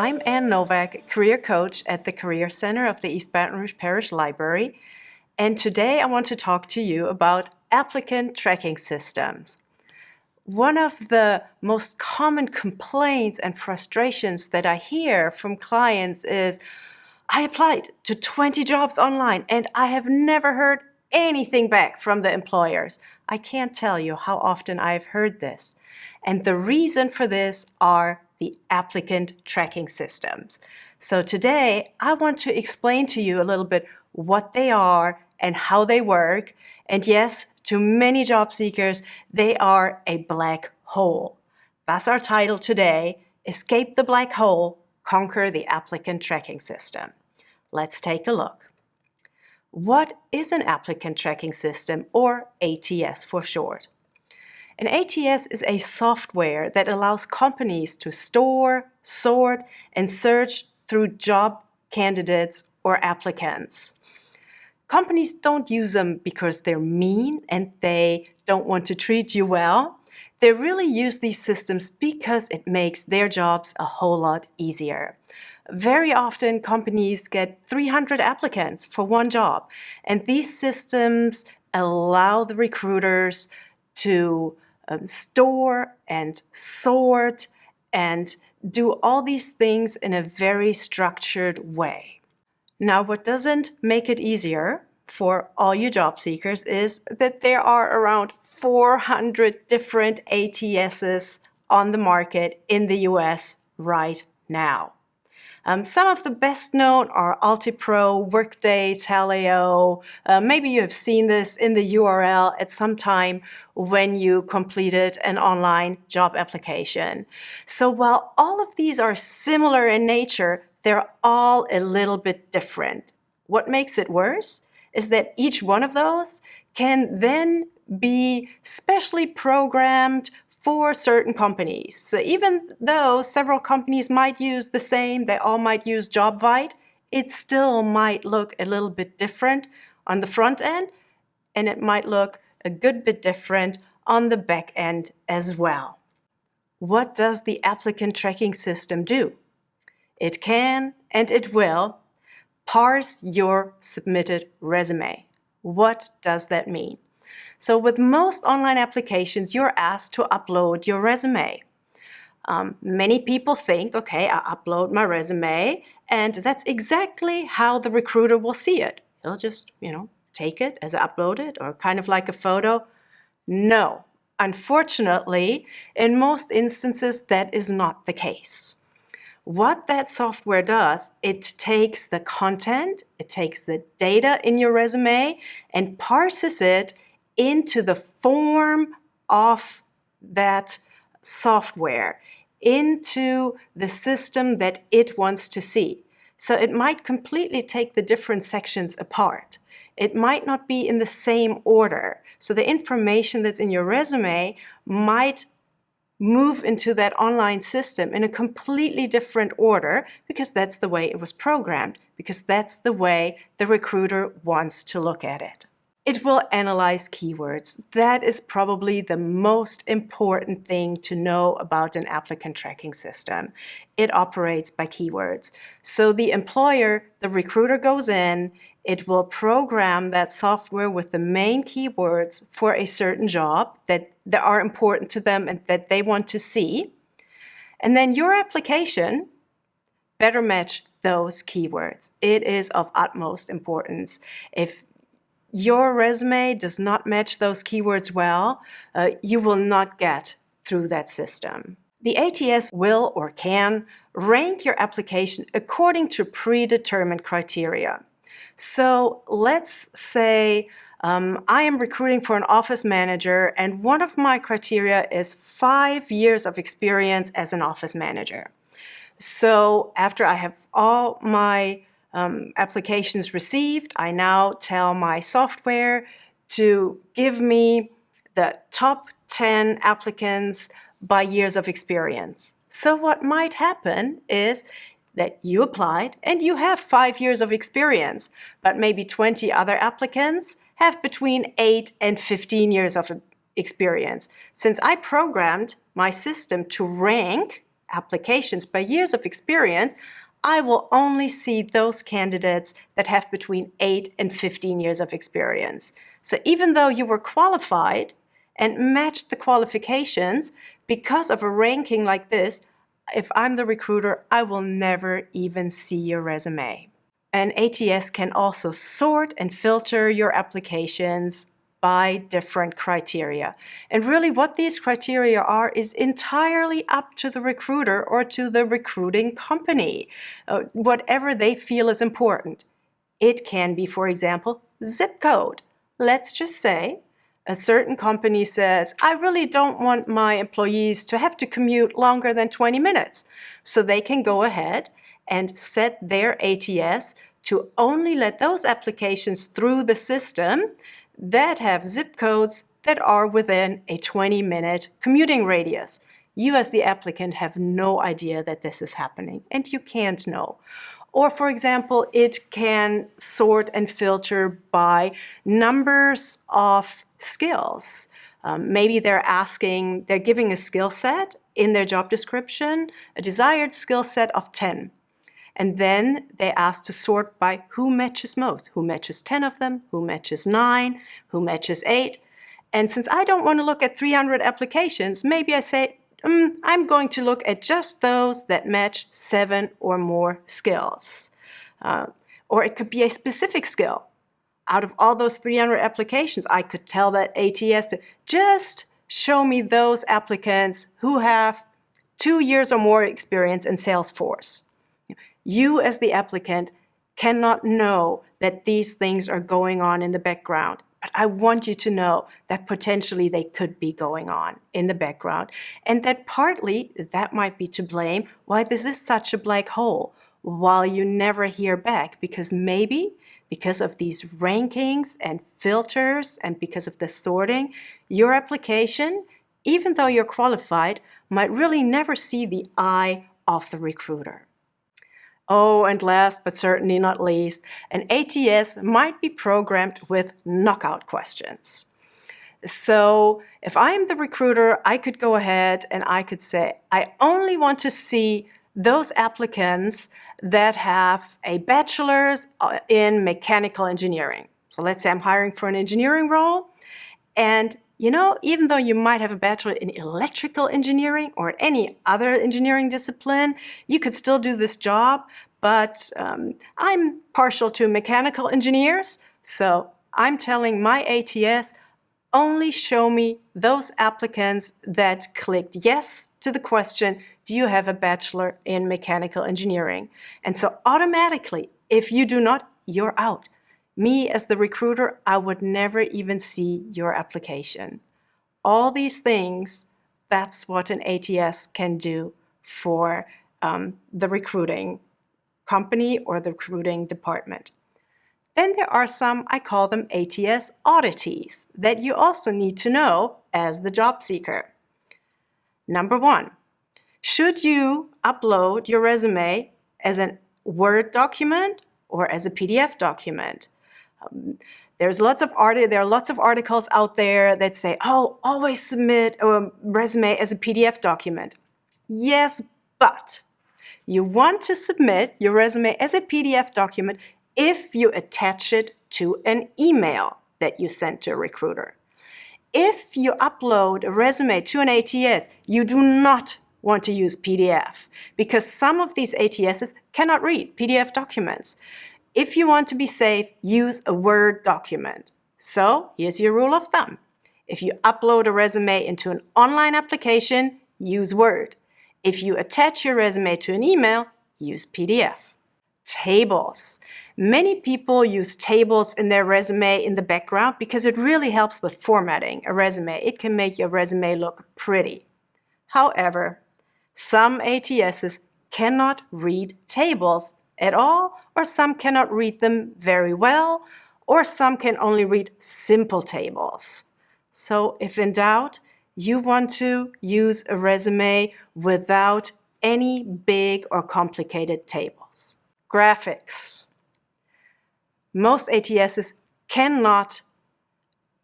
I'm Ann Novak, Career Coach at the Career Center of the East Baton Rouge Parish Library, and today I want to talk to you about applicant tracking systems. One of the most common complaints and frustrations that I hear from clients is, I applied to 20 jobs online and I have never heard anything back from the employers. I can't tell you how often I've heard this. And the reason for this are the applicant tracking systems. So today I want to explain to you a little bit what they are and how they work. And yes, to many job seekers, they are a black hole. That's our title today: Escape the Black Hole, Conquer the Applicant Tracking System. Let's take a look. What is an applicant tracking system, or ATS for short? An ATS is a software that allows companies to store, sort, and search through job candidates or applicants. Companies don't use them because they're mean and they don't want to treat you well. They really use these systems because it makes their jobs a whole lot easier. Very often, companies get 300 applicants for one job, and these systems allow the recruiters to store and sort and do all these things in a very structured way. Now, what doesn't make it easier for all you job seekers is that there are around 400 different ATSs on the market in the US right now. Some of the best known are Altipro, Workday, Taleo. Maybe you have seen this in the URL at some time when you completed an online job application. So while all of these are similar in nature, they're all a little bit different. What makes it worse is that each one of those can then be specially programmed for certain companies. So even though several companies might use the same, they all might use JobVite, it still might look a little bit different on the front end, and it might look a good bit different on the back end as well. What does the applicant tracking system do? It can, and it will, parse your submitted resume. What does that mean? So with most online applications, you're asked to upload your resume. Many people think, okay, I upload my resume, and that's exactly how the recruiter will see it. He'll just, take it as uploaded or kind of like a photo. No, unfortunately, in most instances, that is not the case. What that software does, it takes the content, it takes the data in your resume and parses it into the form of that software, into the system that it wants to see. So it might completely take the different sections apart. It might not be in the same order. So the information that's in your resume might move into that online system in a completely different order because that's the way it was programmed, because that's the way the recruiter wants to look at it. It will analyze keywords. That is probably the most important thing to know about an applicant tracking system. It operates by keywords. So the employer, the recruiter goes in, it will program that software with the main keywords for a certain job that are important to them and that they want to see. And then your application better match those keywords. It is of utmost importance. If your resume does not match those keywords well, you will not get through that system. The ATS will or can rank your application according to predetermined criteria. So let's say I am recruiting for an office manager, and one of my criteria is 5 years of experience as an office manager. So after I have all my applications received, I now tell my software to give me the top 10 applicants by years of experience. So what might happen is that you applied and you have 5 years of experience, but maybe 20 other applicants have between 8 and 15 years of experience. Since I programmed my system to rank applications by years of experience, I will only see those candidates that have between 8 and 15 years of experience. So even though you were qualified and matched the qualifications, because of a ranking like this, if I'm the recruiter, I will never even see your resume. An ATS can also sort and filter your applications by different criteria. And really what these criteria are is entirely up to the recruiter or to the recruiting company, whatever they feel is important. It can be, for example, zip code. Let's just say a certain company says, I really don't want my employees to have to commute longer than 20 minutes. So they can go ahead and set their ATS to only let those applications through the system that have zip codes that are within a 20-minute commuting radius. You as the applicant have no idea that this is happening, and you can't know. Or, for example, it can sort and filter by numbers of skills. Maybe they're giving a skill set in their job description, a desired skill set of 10. And then they ask to sort by who matches most, who matches 10 of them, who matches 9, who matches 8. And since I don't want to look at 300 applications, maybe I say, I'm going to look at just those that match 7 or more skills. Or it could be a specific skill. Out of all those 300 applications, I could tell that ATS to just show me those applicants who have 2 years or more experience in Salesforce. You as the applicant cannot know that these things are going on in the background. But I want you to know that potentially they could be going on in the background, and that partly that might be to blame why this is such a black hole, while you never hear back, because maybe because of these rankings and filters and because of the sorting, your application, even though you're qualified, might really never see the eye of the recruiter. Oh, and last but certainly not least, an ATS might be programmed with knockout questions. So if I'm the recruiter, I could go ahead and I could say, I only want to see those applicants that have a bachelor's in mechanical engineering. So let's say I'm hiring for an engineering role, and even though you might have a bachelor in electrical engineering or any other engineering discipline, you could still do this job, but I'm partial to mechanical engineers, so I'm telling my ATS, only show me those applicants that clicked yes to the question, do you have a bachelor in mechanical engineering? And so automatically, if you do not, you're out. Me as the recruiter, I would never even see your application. All these things, that's what an ATS can do for the recruiting company or the recruiting department. Then there are some, I call them ATS oddities, that you also need to know as the job seeker. Number 1, should you upload your resume as a Word document or as a PDF document? There are lots of articles out there that say, oh, always submit a resume as a PDF document. Yes, but you want to submit your resume as a PDF document if you attach it to an email that you sent to a recruiter. If you upload a resume to an ATS, you do not want to use PDF because some of these ATSs cannot read PDF documents. If you want to be safe, use a Word document. So here's your rule of thumb. If you upload a resume into an online application, use Word. If you attach your resume to an email, use PDF. Tables. Many people use tables in their resume in the background because it really helps with formatting a resume. It can make your resume look pretty. However, some ATSs cannot read tables at all, or some cannot read them very well, or some can only read simple tables. So if in doubt, you want to use a resume without any big or complicated tables. Graphics. Most ATSs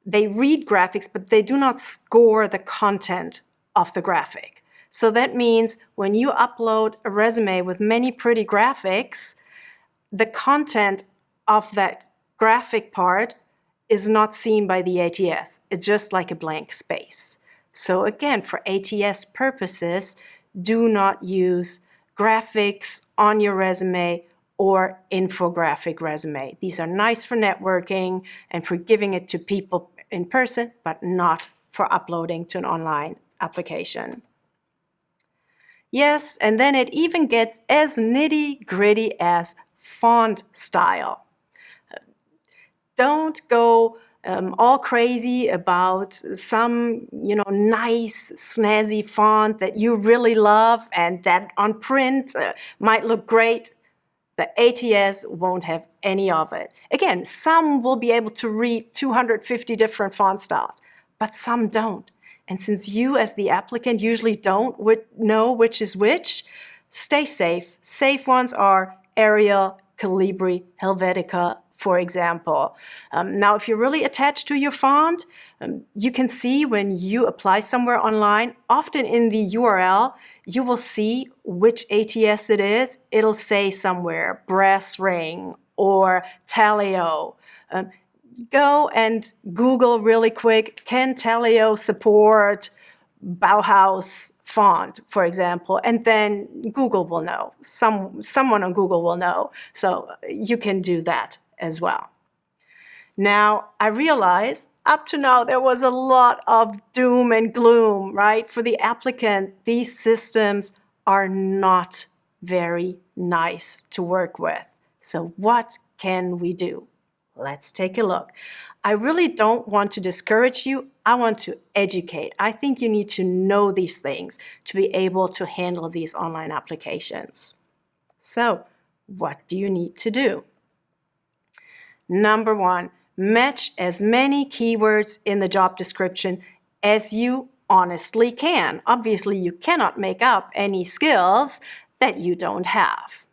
they read graphics, but they do not score the content of the graphic. So that means when you upload a resume with many pretty graphics, the content of that graphic part is not seen by the ATS. It's just like a blank space. So again, for ATS purposes, do not use graphics on your resume or infographic resume. These are nice for networking and for giving it to people in person, but not for uploading to an online application. Yes, and then it even gets as nitty-gritty as font style. Don't go all crazy about some, nice, snazzy font that you really love and that on print might look great. The ATS won't have any of it. Again, some will be able to read 250 different font styles, but some don't. And since you as the applicant usually don't know which is which, stay safe. Safe ones are Arial, Calibri, Helvetica, for example. Now, if you're really attached to your font, you can see when you apply somewhere online, often in the URL, you will see which ATS it is. It'll say somewhere Brass Ring or Taleo. Go and Google really quick, can Taleo support Bauhaus font, for example, and then Google will know. Someone on Google will know. So you can do that as well. Now, I realize up to now there was a lot of doom and gloom, right? For the applicant, these systems are not very nice to work with. So what can we do? Let's take a look. I really don't want to discourage you. I want to educate. I think you need to know these things to be able to handle these online applications. So, what do you need to do? Number one, match as many keywords in the job description as you honestly can. Obviously, you cannot make up any skills that you don't have.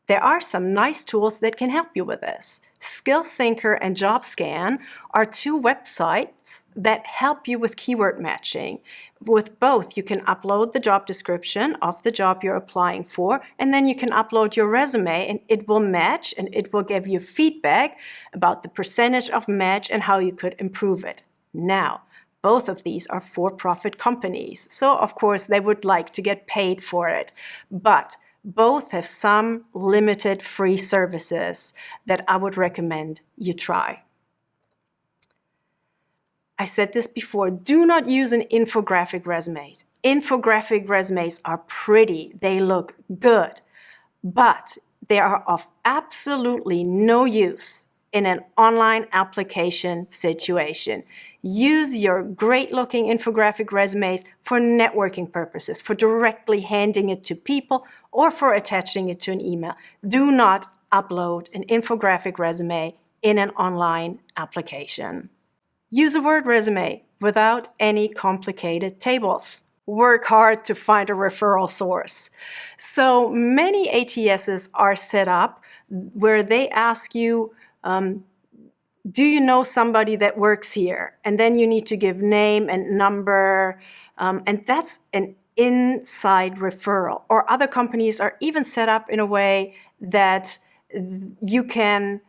There are some nice tools that can help you with this. SkillSyncer and JobScan are two websites that help you with keyword matching. With both, you can upload the job description of the job you're applying for, and then you can upload your resume and it will match and it will give you feedback about the percentage of match and how you could improve it. Now, both of these are for-profit companies, so of course they would like to get paid for it. But both have some limited free services that I would recommend you try. I said this before, do not use an infographic resumes. Infographic resumes are pretty, they look good, but they are of absolutely no use in an online application situation. Use your great-looking infographic resumes for networking purposes, for directly handing it to people, or for attaching it to an email. Do not upload an infographic resume in an online application. Use a Word resume without any complicated tables. Work hard to find a referral source. So many ATSs are set up where they ask you, do you know somebody that works here? And then you need to give name and number, and that's an inside referral. Or other companies are even set up in a way that you can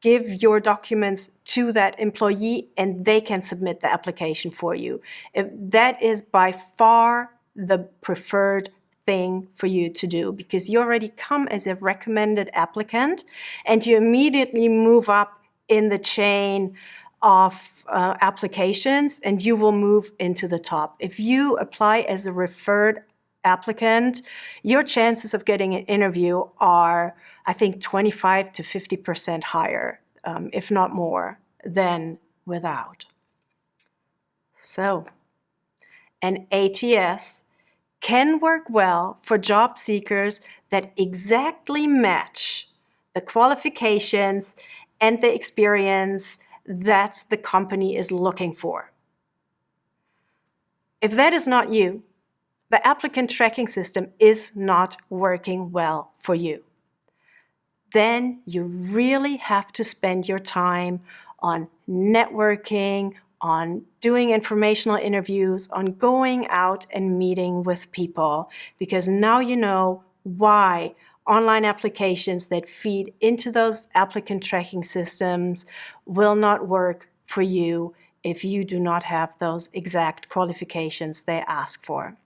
give your documents to that employee and they can submit the application for you. That is by far the preferred thing for you to do because you already come as a recommended applicant and you immediately move up in the chain of applications and you will move into the top. If you apply as a referred applicant, your chances of getting an interview are, I think, 25 to 50% higher, if not more, than without. So, an ATS can work well for job seekers that exactly match the qualifications and the experience that the company is looking for. If that is not you, the applicant tracking system is not working well for you. Then you really have to spend your time on networking, on doing informational interviews, on going out and meeting with people, because now you know why online applications that feed into those applicant tracking systems will not work for you if you do not have those exact qualifications they ask for.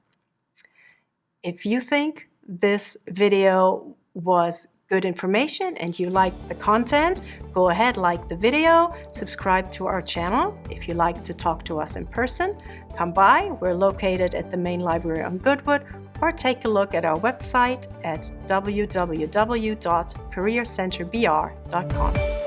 If you think this video was good information and you like the content, go ahead, like the video, subscribe to our channel. If you like to talk to us in person, come by. We're located at the main library on Goodwood, or take a look at our website at www.careercenterbr.com.